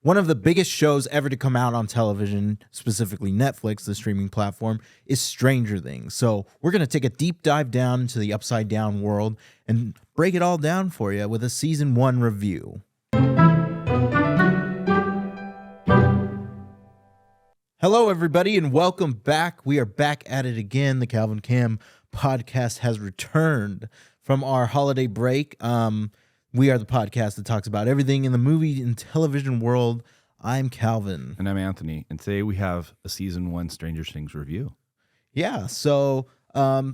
One of the biggest shows ever to come out on television, specifically Netflix, the streaming platform, is Stranger Things. So we're going to take a deep dive down into the upside down world and break it all down for you with a season 1 review. Hello, everybody, and welcome back. We are back at it again. The Calvin Cam podcast has returned from our holiday break. We are the podcast that talks about everything in the movie and television world. I'm Calvin. And I'm Anthony. And today we have a season 1 Stranger Things review. Yeah, so I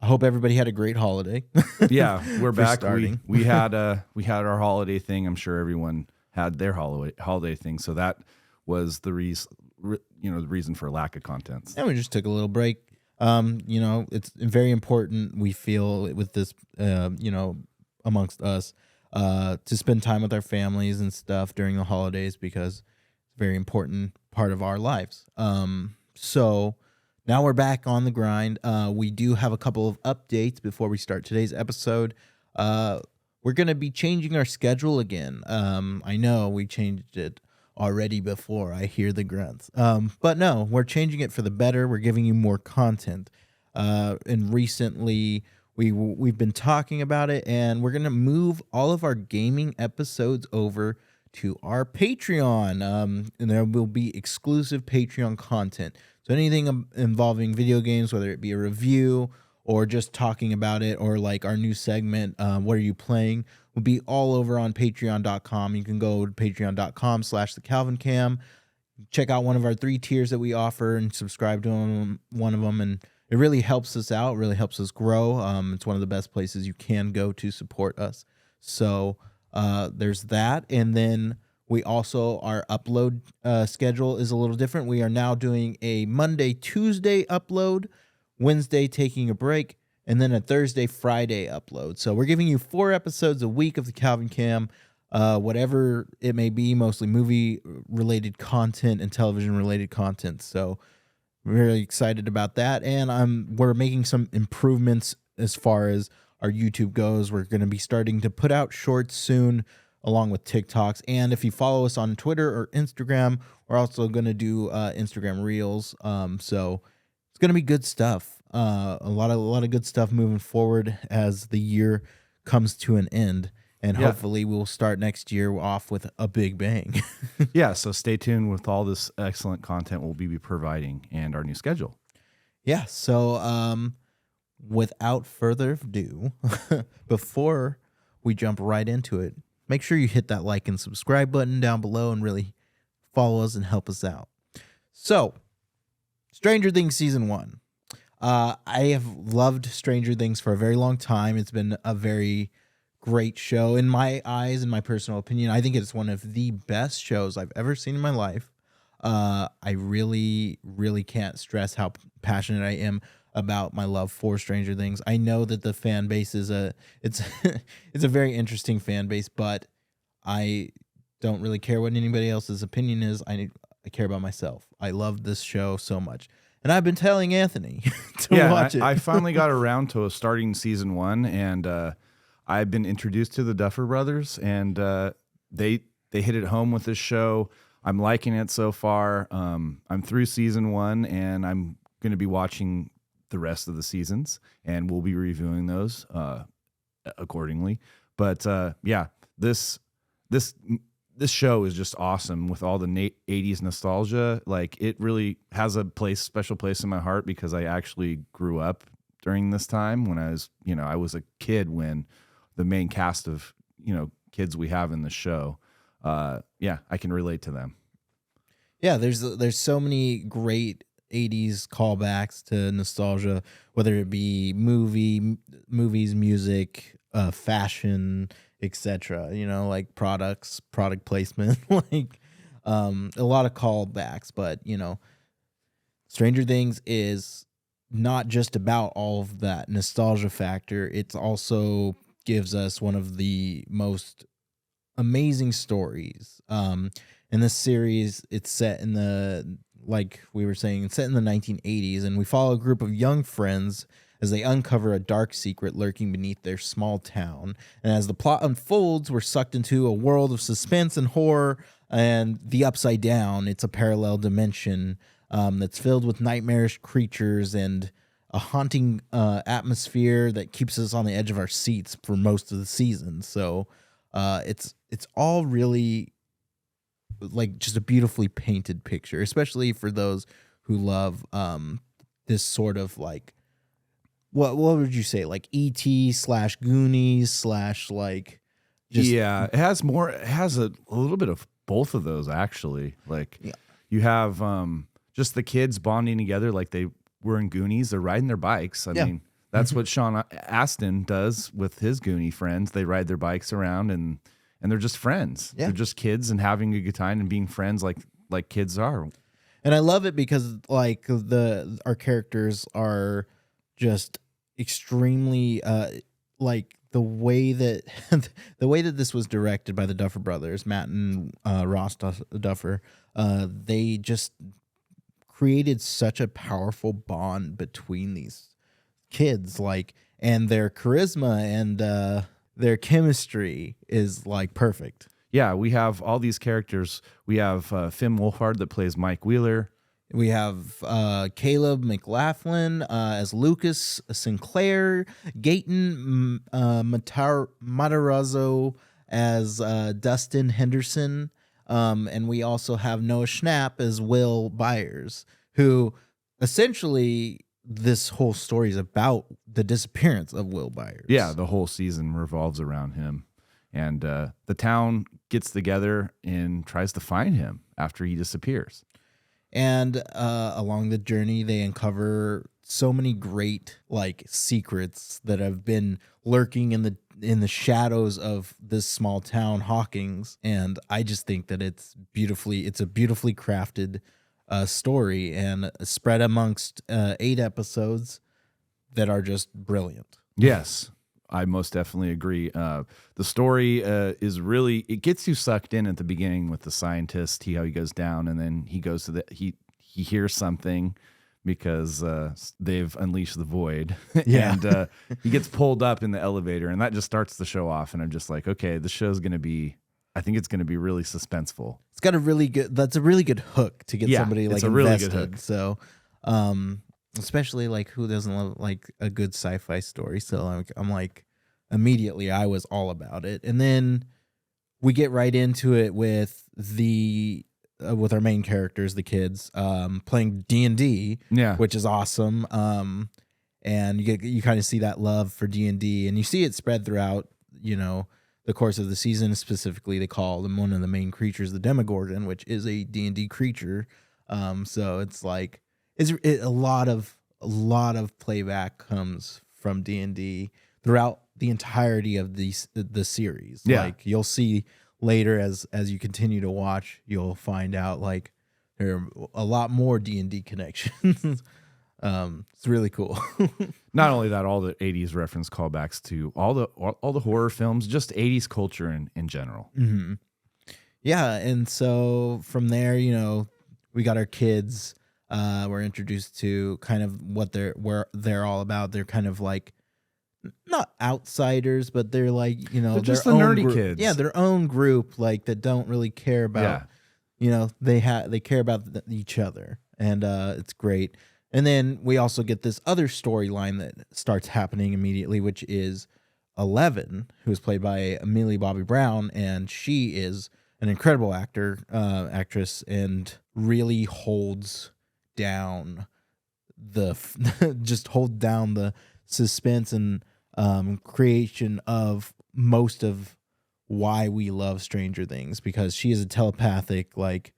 hope everybody had a great holiday. Yeah, we're back. Starting. We had our holiday thing. I'm sure everyone had their holiday thing. So that was the reason for lack of content. And we just took a little break. It's very important, we feel, with this, amongst us, to spend time with our families and stuff during the holidays because it's a very important part of our lives. So now we're back on the grind. We do have a couple of updates before we start today's episode. We're going to be changing our schedule again. I know we changed it already before. I hear the grunts. But no, we're changing it for the better. We're giving you more content. And recently we've been talking about it, and we're going to move all of our gaming episodes over to our Patreon. And there will be exclusive Patreon content. So anything involving video games, whether it be a review or just talking about it, or like our new segment, What Are You Playing, will be all over on patreon.com. You can go to patreon.com/thecalvincam, check out one of our 3 tiers that we offer and subscribe to one of them. And it really helps us out, really helps us grow. It's one of the best places you can go to support us. So there's that. And then we also, our upload schedule is a little different. We are now doing a Monday, Tuesday upload, Wednesday taking a break, and then a Thursday, Friday upload. So we're giving you 4 episodes a week of the Calvin Cam, whatever it may be, mostly movie-related content and television-related content. So we're really excited about that. And we're making some improvements as far as our YouTube goes. We're going to be starting to put out shorts soon, along with TikToks. And if you follow us on Twitter or Instagram, we're also going to do Instagram Reels. So it's going to be good stuff. A lot of good stuff moving forward as the year comes to an end. And hopefully we'll start next year off with a big bang. Yeah, so stay tuned with all this excellent content we'll be providing and our new schedule. Yeah, so without further ado, before we jump right into it, make sure you hit that like and subscribe button down below and really follow us and help us out. So, Stranger Things Season 1. I have loved Stranger Things for a very long time. It's been a very great show in my eyes, in my personal opinion. I think it's one of the best shows I've ever seen in my life. I really, really can't stress how passionate I am about my love for Stranger Things. I know that the fan base is it's a very interesting fan base, but I don't really care what anybody else's opinion is. I care about myself. I love this show so much. And I've been telling Anthony to watch it. I finally got around to starting season 1, and I've been introduced to the Duffer Brothers, and they hit it home with this show. I'm liking it so far. I'm through season 1, and I'm going to be watching the rest of the seasons, and we'll be reviewing those accordingly. But this show is just awesome with all the 80s nostalgia. Like, it really has a special place in my heart because I actually grew up during this time when I was a kid when the main cast of, kids we have in the show. I can relate to them. Yeah, there's so many great 80s callbacks to nostalgia, whether it be movies, music, fashion, etc. Like product placement, like a lot of callbacks. But Stranger Things is not just about all of that nostalgia factor. It's also gives us one of the most amazing stories. In this series, it's set in the, like we were saying, it's set in the 1980s, and we follow a group of young friends as they uncover a dark secret lurking beneath their small town. And as the plot unfolds, we're sucked into a world of suspense and horror and the Upside Down. It's a parallel dimension that's filled with nightmarish creatures and a haunting atmosphere that keeps us on the edge of our seats for most of the season. So it's all really like just a beautifully painted picture, especially for those who love this sort of like what would you say, like E.T. slash Goonies slash like just Yeah, it has more. It has a little bit of both of those actually. Like Yeah. you have just the kids bonding together, like they were in Goonies. They're riding their bikes. I Yeah. mean, that's what Sean Astin does with his Goonie friends. They ride their bikes around and they're just friends. Yeah. They're just kids and having a good time and being friends like kids are. And I love it because like our characters are just extremely like the way that the way that this was directed by the Duffer brothers, Matt and Ross Duffer, they just created such a powerful bond between these kids, like, and their charisma and their chemistry is like perfect. Yeah, we have all these characters. We have Finn Wolfhard that plays Mike Wheeler. We have Caleb McLaughlin as Lucas Sinclair, Gaten Matarazzo as Dustin Henderson, and we also have Noah Schnapp as Will Byers, who essentially this whole story is about the disappearance of Will Byers. Yeah, the whole season revolves around him. And the town gets together and tries to find him after he disappears. And along the journey, they uncover so many great like secrets that have been lurking in the shadows of this small town, Hawkins. And I just think that it's a beautifully crafted story and spread amongst 8 episodes that are just brilliant. Yes, I most definitely agree. The story is really, it gets you sucked in at the beginning with the scientist, how he goes down, and then he goes to he hears something because they've unleashed the void. Yeah. And he gets pulled up in the elevator, and that just starts the show off. And I'm just like, okay, the show's going to be, I think it's going to be really suspenseful. It's got that's a really good hook to get somebody like it's a invested. really good hook. So, especially like who doesn't love like a good sci-fi story. So I'm like immediately I was all about it. And then we get right into it with with our main characters, the kids, playing D&D, Yeah. which is awesome. And you kind of see that love for D&D, and you see it spread throughout, the course of the season. Specifically, they call them one of the main creatures, the Demogorgon, which is a D&D creature. So it's like a lot of playback comes from D&D throughout the entirety of the series. Yeah. Like you'll see later as you continue to watch, you'll find out like there are a lot more D&D connections. It's really cool. Not only that, all the 80s reference callbacks to all the horror films, just 80s culture in general. Mm-hmm. Yeah, and so from there, we got our kids. We're introduced to kind of where they're all about. They're kind of like not outsiders, but they're like They're just their the own nerdy group. kids. Yeah, their own group, like that don't really care about. They care about each other, and it's great. And then we also get this other storyline that starts happening immediately, which is 11, who is played by Millie Bobby Brown, and she is an incredible actress, and really holds down the suspense and creation of most of why we love Stranger Things, because she is a telepathic like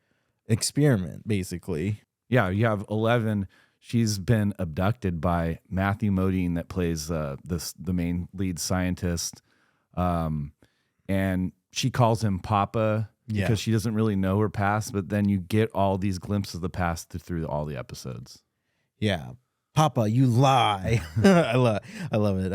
experiment, basically. Yeah, you have 11. She's been abducted by Matthew Modine, that plays the main lead scientist, and she calls him Papa because she doesn't really know her past. But then you get all these glimpses of the past through all the episodes. Yeah, Papa, you lie. I love it.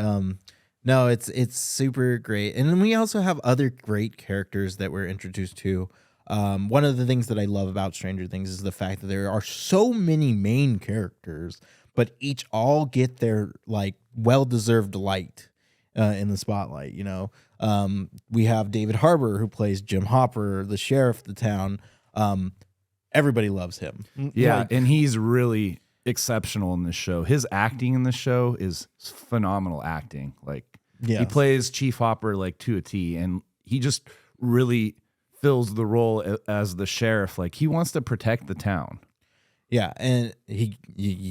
No, it's super great, and then we also have other great characters that we're introduced to. One of the things that I love about Stranger Things is the fact that there are so many main characters, but each all get their like well-deserved light in the spotlight. You know, we have David Harbour, who plays Jim Hopper, the sheriff of the town. Everybody loves him. Yeah, Like, and he's really exceptional in this show. His acting in this show is phenomenal acting. Like he plays Chief Hopper like to a T, and he just really fills the role as the sheriff. Like he wants to protect the town. yeah, and he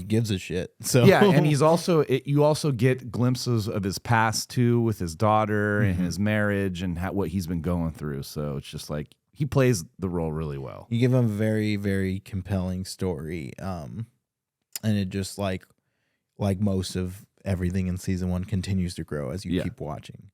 gives a shit. So Yeah, and he's also you also get glimpses of his past too, with his daughter and his marriage and what he's been going through. So it's just like he plays the role really well. you give him a very, very compelling story. And it just like most of everything in season 1 continues to grow as you keep watching.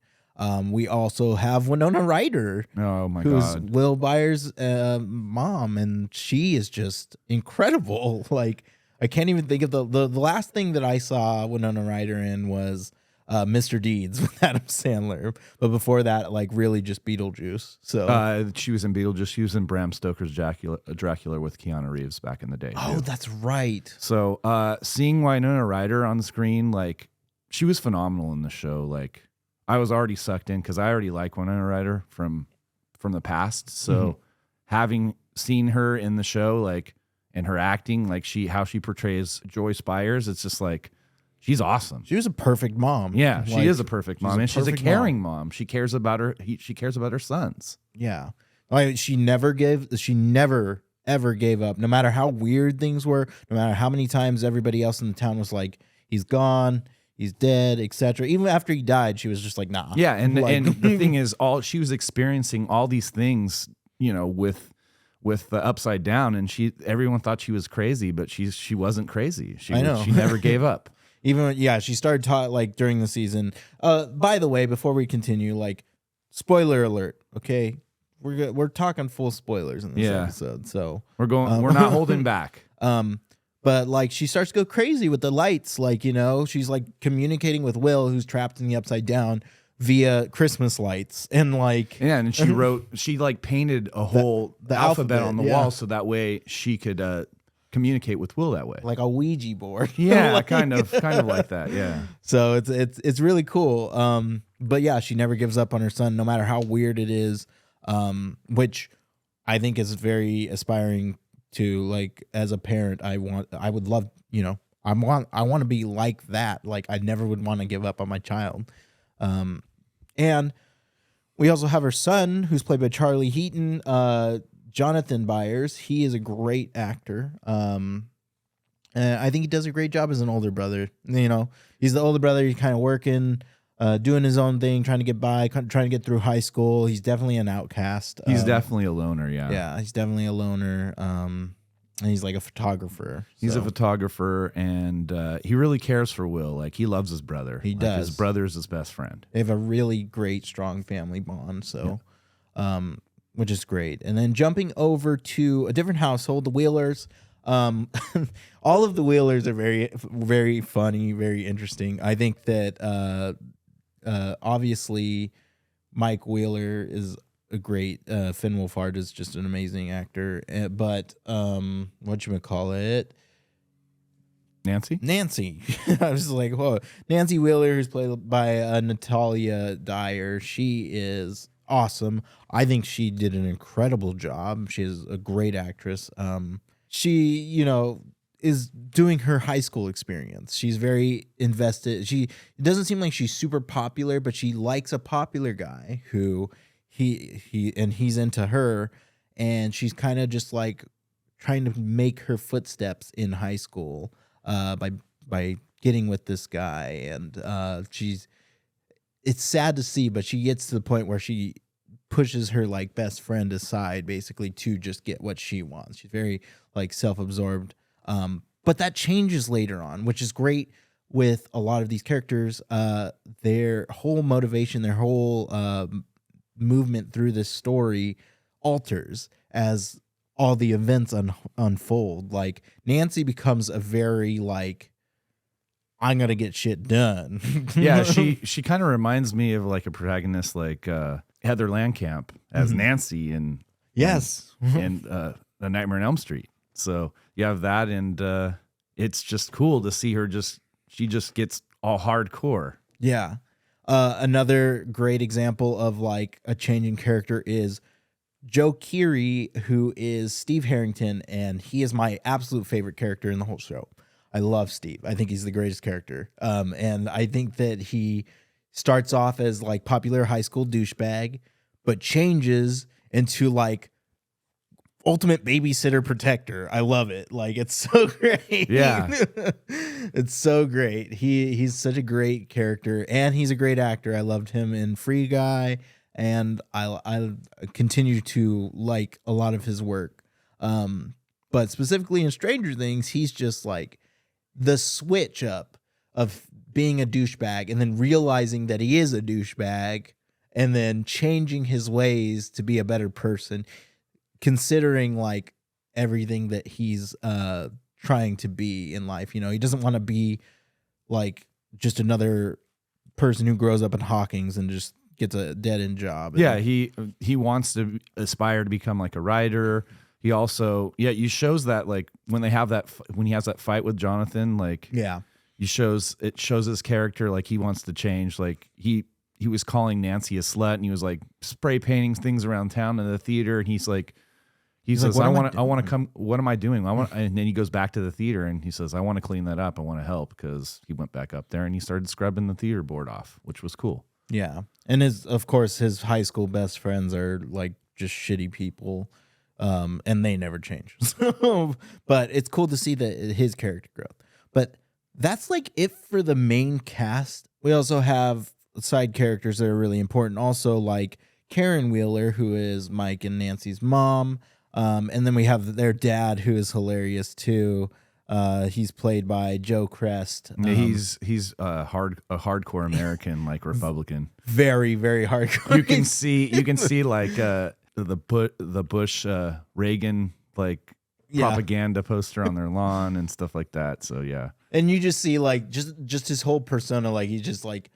We also have Winona Ryder. Oh my who's God. Will Byers' mom, and she is just incredible. Like I can't even think of the last thing that I saw Winona Ryder in was Mr. Deeds with Adam Sandler, but before that, like really just Beetlejuice. So She was in Beetlejuice. She was in Bram Stoker's Dracula with Keanu Reeves back in the day. oh, too. that's right. So seeing Winona Ryder on the screen, like she was phenomenal in the show. Like I was already sucked in because I already like Winona Ryder from the past. So having seen her in the show, like and her acting, like how she portrays Joy Spires, it's just like she's awesome. She was a perfect mom. Yeah, she Like, is a perfect mom, and she's a perfect caring mom. She cares about her. She cares about her sons. Yeah. Like she never ever gave up, no matter how weird things were, no matter how many times everybody else in the town was like, he's gone, he's dead, etc. Even after he died, she was just like, nah. Yeah, and Like- and the thing is, she was experiencing all these things, you know, with the Upside Down, and everyone thought she was crazy, but she wasn't crazy. I know. She never gave up. Even she started like during the season. By the way, before we continue, like spoiler alert, okay? We're talking full spoilers in this episode, so We're not holding back. But like she starts to go crazy with the lights, like, you know, she's like communicating with Will, who's trapped in the Upside Down, via Christmas lights, and like Yeah, and she like painted a whole the alphabet alphabet, on the wall so that way she could communicate with Will that way. like a Ouija board. Yeah, Like- kind of like that. Yeah. So it's really cool. But yeah, she never gives up on her son, no matter how weird it is. Which I think is very aspiring to, like, as a parent. I would love, you know, I want to be like that. Like I never would want to give up on my child. And we also have her son, who's played by Charlie Heaton, Jonathan Byers. He is a great actor. And I think he does a great job as an older brother. You know, he's the older brother. He's kind of working, doing his own thing, trying to get by, trying to get through high school. He's definitely an outcast. He's definitely a loner, yeah. Yeah, he's definitely a loner. And he's like a photographer. He's a so. photographer, and he really cares for Will. Like he loves his brother. He like, does. His brother's his best friend. They have a really great, strong family bond. So, which is great. And then jumping over to a different household, the Wheelers. All of the Wheelers are very, very funny, very interesting. I think that obviously Mike Wheeler is a great. Finn Wolfhard is just an amazing actor. But whatchamacallit? Nancy? I was like, whoa. Nancy Wheeler, who's played by Natalia Dyer. She is awesome. I think she did an incredible job. She is a great actress. She, you know, is doing her high school experience. She's very invested. It doesn't seem like she's super popular, but she likes a popular guy who he's into her, and she's kind of just like trying to make her footsteps in high school by getting with this guy. And it's sad to see, but she gets to the point where she pushes her like best friend aside basically to just get what she wants. She's very like self-absorbed. But that changes later on, which is great with a lot of these characters. Their whole motivation, their whole movement through this story alters as all the events unfold. Like Nancy becomes a very like, I'm gonna get shit done. Yeah, she kind of reminds me of like a protagonist like Heather Landcamp as Nancy Yes. in The Nightmare on Elm Street. So you have that, and it's just cool to see her she just gets all hardcore. Yeah. Another great example of like a change in character is Joe Keery, who is Steve Harrington, and he is my absolute favorite character in the whole show. I love Steve. I think he's the greatest character. And I think that he starts off as like popular high school douchebag, but changes into like ultimate babysitter protector. I love it. Like it's so great. Yeah. It's so great. He's such a great character, and he's a great actor. I loved him in Free Guy, and I continue to like a lot of his work. But specifically in Stranger Things, he's just like the switch up of being a douchebag and then realizing that he is a douchebag and then changing his ways to be a better person, considering like everything that he's trying to be in life. You know, he doesn't want to be like just another person who grows up in Hawkins and just gets a dead-end job. Yeah, he wants to aspire to become like a writer. He also, you shows that like when they have when he has that fight with Jonathan, like yeah, it shows his character, like he wants to change. Like he was calling Nancy a slut, and he was like spray painting things around town in the theater, and he says, like, I want to come. What am I doing? And then he goes back to the theater and he says, I want to clean that up. I want to help, because he went back up there and he started scrubbing the theater board off, which was cool. Yeah. And of course, his high school best friends are like just shitty people. And they never change. But it's cool to see his character growth. But that's like it for the main cast. We also have side characters that are really important. Also, like Karen Wheeler, who is Mike and Nancy's mom. And then we have their dad, who is hilarious too. He's played by Joe Crest. He's a hardcore American, like Republican. Very, very hardcore. You can see like the Bush Reagan like propaganda poster on their lawn and stuff like that. So yeah, and you just see like just his whole persona. Like he's just like,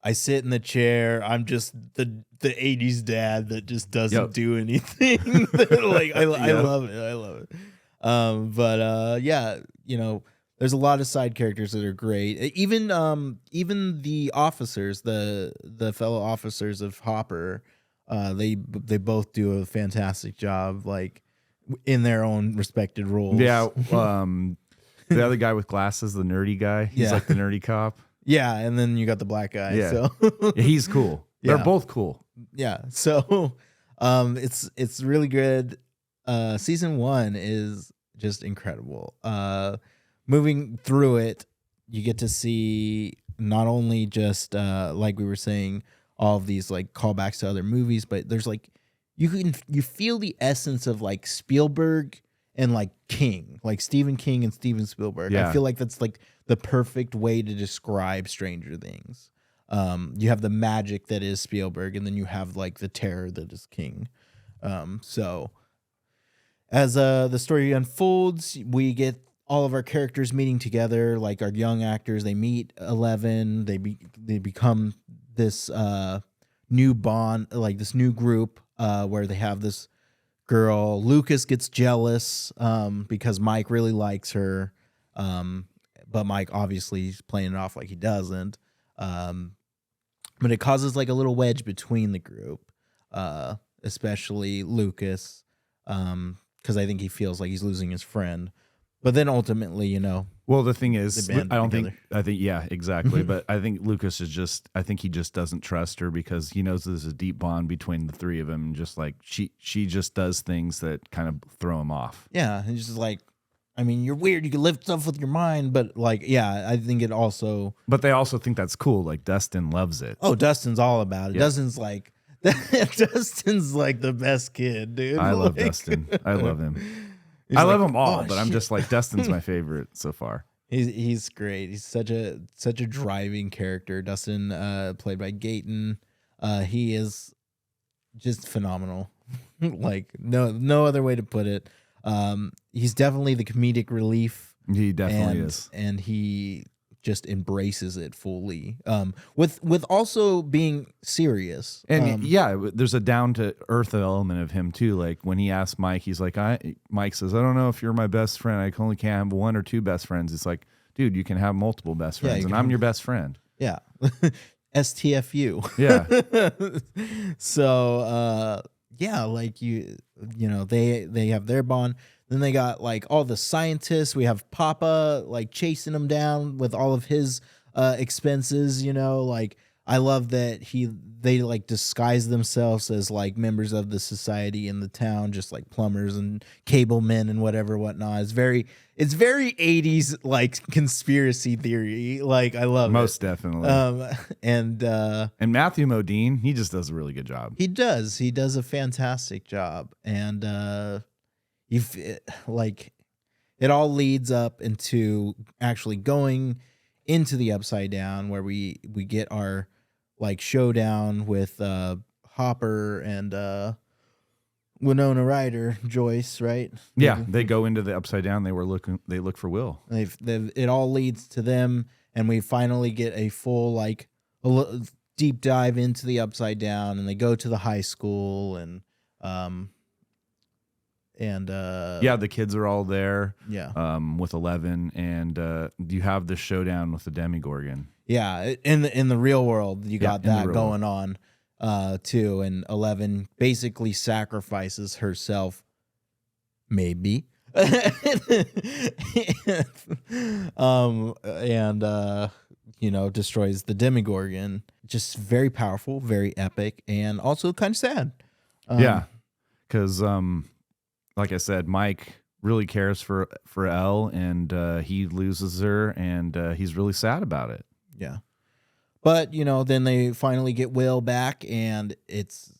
I sit in the chair. I'm just the 80s dad that just doesn't do anything. Like I love it. I love it. But yeah, you know, there's a lot of side characters that are great. Even the officers, the fellow officers of Hopper, they both do a fantastic job, like in their own respected roles. Yeah. The other guy with glasses, the nerdy guy, he's like the nerdy cop. Yeah, and then you got the black guy. Yeah, so. Yeah, he's cool. They're both cool. Yeah. So, it's really good. Season 1 is just incredible. Moving through it, you get to see not only just like we were saying, all of these like callbacks to other movies, but there's like you feel the essence of like Spielberg and like King, like Stephen King and Steven Spielberg. Yeah. I feel like that's like the perfect way to describe Stranger Things. You have the magic that is Spielberg, and then you have like the terror that is King. So as the story unfolds, we get all of our characters meeting together, like our young actors. They meet 11. They become this new bond, like this new group, where they have this girl. Lucas gets jealous because Mike really likes her, but Mike obviously is playing it off like he doesn't. But it causes like a little wedge between the group, especially Lucas, because I think he feels like he's losing his friend. But then ultimately, you know. Well, the thing is, I think, yeah, exactly. But I think Lucas I think he just doesn't trust her, because he knows there's a deep bond between the three of them. And just like she just does things that kind of throw him off. Yeah. He's just like, I mean, you're weird. You can lift stuff with your mind. But like, yeah, I think it also. But they also think that's cool. Like Dustin loves it. Oh, Dustin's all about it. Yeah. Dustin's like the best kid, dude. I love Dustin. I love him. I love them all, but I'm just like, Dustin's my favorite so far. He's great. He's such a driving character. Dustin, played by Gayton, he is just phenomenal. Like no other way to put it. He's definitely the comedic relief. He definitely is, and he just embraces it fully. With also being serious. And there's a down to earth element of him too. Like when he asks Mike, he's like, Mike says, I don't know if you're my best friend. I only can't have one or two best friends. It's like, dude, you can have multiple best friends, and I'm your best friend. Yeah. STFU. Yeah. So like they have their bond. Then they got like all the scientists. We have Papa like chasing them down with all of his expenses, like I love that they like disguise themselves as like members of the society in the town, just like plumbers and cable men and whatnot. It's very 80s like conspiracy theory. Like I love Most it. Definitely. And Matthew Modine, he just does a really good job. He does a fantastic job. And it all leads up into actually going into the Upside Down, where we get our like showdown with Hopper and Winona Ryder, Joyce, right? Yeah, they go into the Upside Down. They look for Will. It all leads to them, and we finally get a full like deep dive into the Upside Down, and they go to the high school, and the kids are all there. Yeah. With 11, and you have the showdown with the Demigorgon. Yeah, in the real world, you got that going on too, and 11 basically sacrifices herself, maybe, and destroys the Demigorgon. Just very powerful, very epic, and also kind of sad. Because like I said, Mike really cares for Elle, and he loses her, and he's really sad about it. Yeah. But, then they finally get Will back, and it's,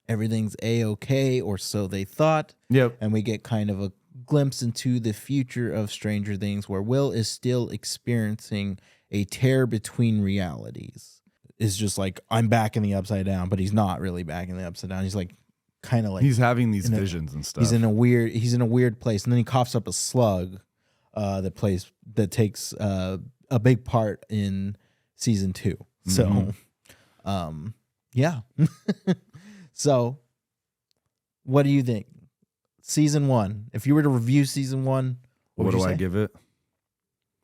everything's A-okay, or so they thought. Yep. And we get kind of a glimpse into the future of Stranger Things, where Will is still experiencing a tear between realities. It's just like, I'm back in the Upside Down, but he's not really back in the Upside Down. He's like, kind of like... He's having these visions and stuff. He's in a weird place, and then he coughs up a slug that takes... a big part in season 2. So, yeah. So, what do you think? Season 1. If you were to review season 1, what do I give it?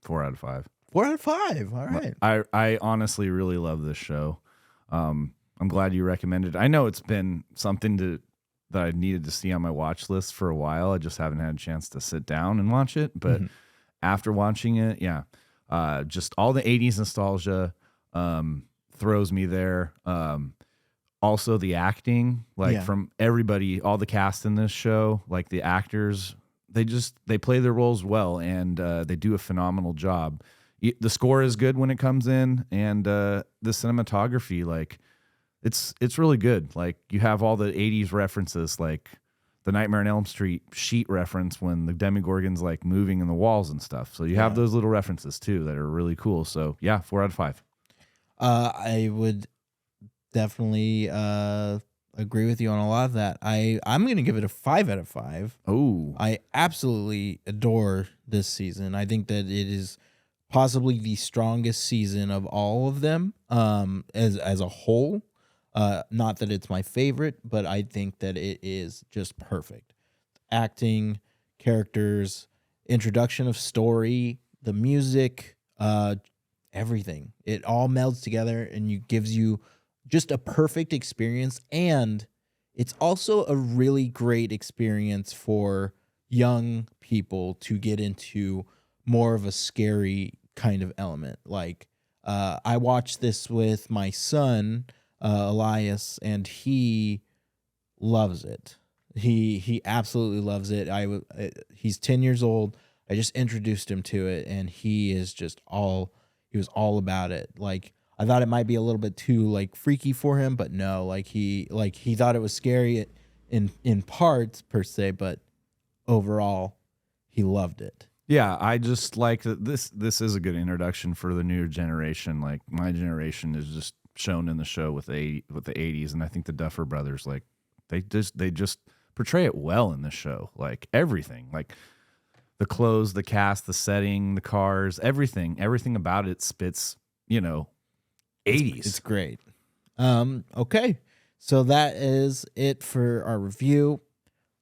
4 out of 5. 4 out of 5. All right. I honestly really love this show. I'm glad you recommended it. I know it's been something that I needed to see on my watch list for a while. I just haven't had a chance to sit down and watch it. But after watching it, just all the 80s nostalgia throws me there. Also the acting, from everybody, all the cast in this show, like the actors, they play their roles well, and they do a phenomenal job. The score is good when it comes in, and the cinematography, like it's really good. Like you have all the 80s references, like the Nightmare on Elm Street sheet reference when the Demigorgon's like moving in the walls and stuff. So you have those little references too that are really cool. So 4 out of 5. I would definitely agree with you on a lot of that. I'm going to give it a 5 out of 5. Oh, I absolutely adore this season. I think that it is possibly the strongest season of all of them as a whole. Not that it's my favorite, but I think that it is just perfect. Acting, characters, introduction of story, the music, everything. It all melds together and gives you just a perfect experience. And it's also a really great experience for young people to get into more of a scary kind of element. Like, I watched this with my son, Elias, and he loves it. He absolutely loves it. He's 10 years old. I just introduced him to it, and he was all about it. Like, I thought it might be a little bit too like freaky for him, but no, he thought it was scary in parts per se, but overall he loved it. Yeah, I just like that this is a good introduction for the newer generation. Like my generation is just shown in the show with the 80s, and I think the Duffer Brothers, like they just portray it well in this show. Like everything, like The clothes, the cast, the setting, the cars, everything about it spits, 80s. It's great. Okay. So that is it for our review.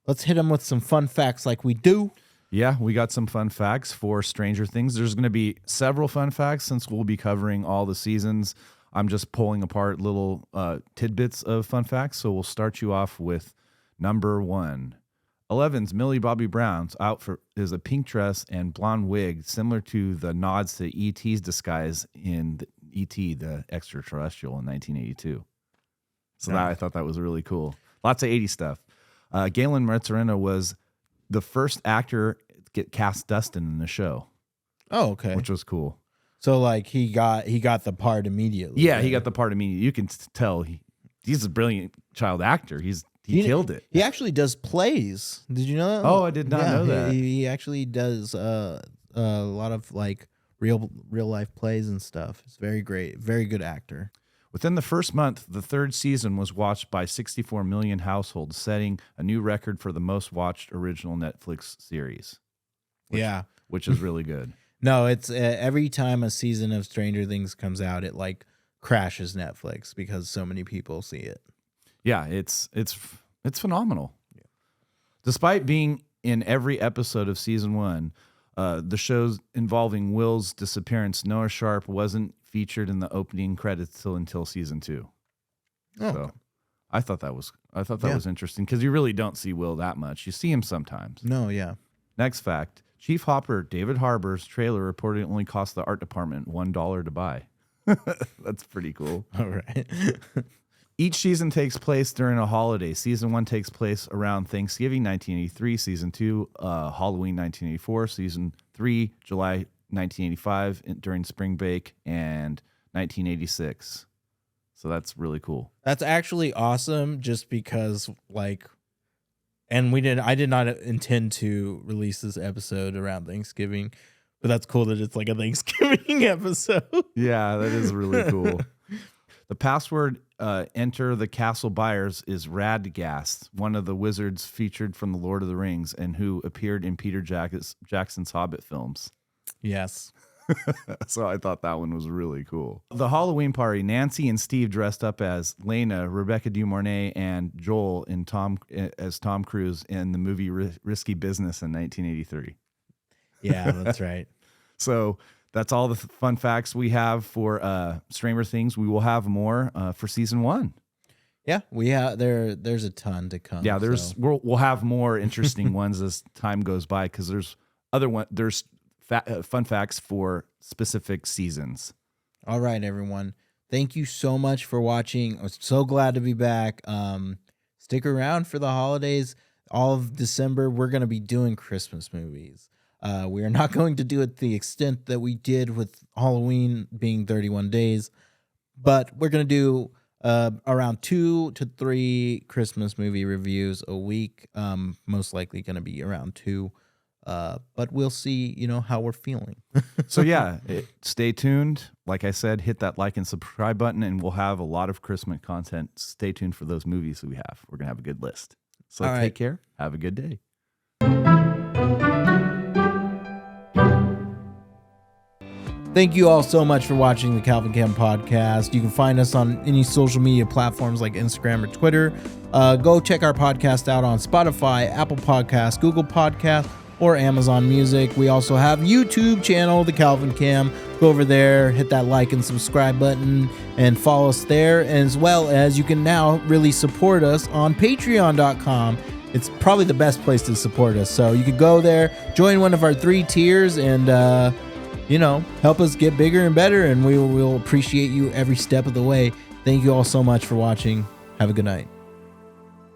Let's hit them with some fun facts like we do. Yeah, we got some fun facts for Stranger Things. There's going to be several fun facts since we'll be covering all the seasons. I'm just pulling apart little tidbits of fun facts. So we'll start you off with number 1. 11's Millie Bobby Brown's outfit is a pink dress and blonde wig, similar to the nods to E.T.'s disguise in E.T., the extraterrestrial in 1982. So I thought that was really cool. Lots of 80s stuff. Galen Mazzarino was the first actor to get cast Dustin in the show. Oh, okay. Which was cool. So like he got the part immediately. Yeah, he got the part immediately. You can tell he's a brilliant child actor. He killed it. He actually does plays. Did you know that? Oh, I did not know that. He actually does a lot of like real life plays and stuff. It's very great. Very good actor. Within the first month, the third season was watched by 64 million households, setting a new record for the most watched original Netflix series. Which is really good. No, it's every time a season of Stranger Things comes out, it like crashes Netflix because so many people see it. Yeah, it's phenomenal. Yeah. Despite being in every episode of season 1, the shows involving Will's disappearance, Noah Sharp wasn't featured in the opening credits until season 2. Oh. So I thought that was interesting because you really don't see Will that much. You see him sometimes. No, yeah. Next fact: Chief Hopper David Harbour's trailer reportedly only cost the art department $1 to buy. That's pretty cool. All right. Each season takes place during a holiday. Season 1 takes place around Thanksgiving, 1983. Season 2, Halloween, 1984. Season 3, July 1985, during spring break, and 1986. So that's really cool. That's actually awesome just because like, and I did not intend to release this episode around Thanksgiving, but that's cool that it's like a Thanksgiving episode. Yeah, that is really cool. The password enter the castle buyers is Radgast, one of the wizards featured from the Lord of the Rings and who appeared in Peter Jackson's Hobbit films. Yes. So I thought that one was really cool. The Halloween party, Nancy and Steve dressed up as Lena, Rebecca De Mornay, and Joel as Tom Cruise in the movie Risky Business in 1983. Yeah, that's right. So that's all the fun facts we have for Stranger Things. We will have more for season 1. Yeah, we have there's a ton to come. Yeah, we'll have more interesting ones as time goes by because there's fun facts for specific seasons. All right, everyone. Thank you so much for watching. I was so glad to be back. Stick around for the holidays. All of December, we're going to be doing Christmas movies. We are not going to do it to the extent that we did with Halloween being 31 days, but we're going to do around 2 to 3 Christmas movie reviews a week. Most likely going to be around 2. But we'll see, how we're feeling. So yeah, stay tuned. Like I said, hit that like and subscribe button, and we'll have a lot of Christmas content. Stay tuned for those movies we have. We're going to have a good list. So take care. Have a good day. Thank you all so much for watching the Calvin Cam podcast. You can find us on any social media platforms like Instagram or Twitter. Go check our podcast out on Spotify, Apple Podcasts, Google Podcasts, or Amazon Music. We also have YouTube channel, the Calvin Cam. Go over there, hit that like and subscribe button, and follow us there. As well as you can now really support us on Patreon.com. It's probably the best place to support us. So you can go there, join one of our 3 tiers, and help us get bigger and better, and we will appreciate you every step of the way. Thank you all so much for watching. Have a good night.